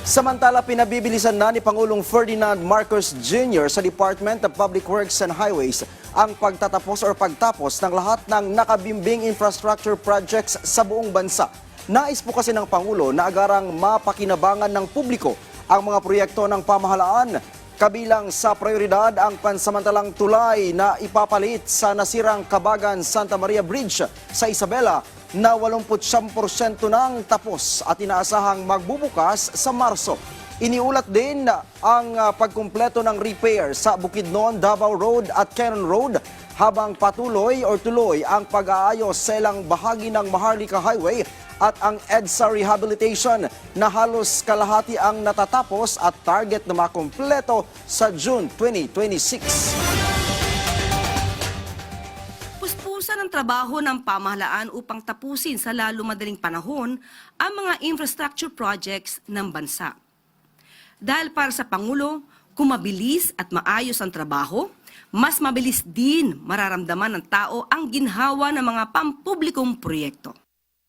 Samantala, pinabibilisan na ni Pangulong Ferdinand Marcos Jr. sa Department of Public Works and Highways ang pagtatapos o pagtapos ng lahat ng nakabimbing infrastructure projects sa buong bansa. Nais po kasi ng Pangulo na agarang mapakinabangan ng publiko ang mga proyekto ng pamahalaan. Kabilang sa prioridad ang pansamantalang tulay na ipapalit sa nasirang Kabagan Santa Maria Bridge sa Isabela na 89% nang tapos at inaasahang magbubukas sa Marso. Iniulat din ang pagkumpleto ng repair sa Bukidnon, Davao Road at Quezon Road habang tuloy ang pag-aayos sa ilang bahagi ng Maharlika Highway at ang EDSA rehabilitation na halos kalahati ang natatapos at target na makumpleto sa June 2026. Puspusan ang trabaho ng pamahalaan upang tapusin sa lalo madaling panahon ang mga infrastructure projects ng bansa. Dahil para sa Pangulo, kung mabilis at maayos ang trabaho, mas mabilis din mararamdaman ng tao ang ginhawa ng mga pampublikong proyekto.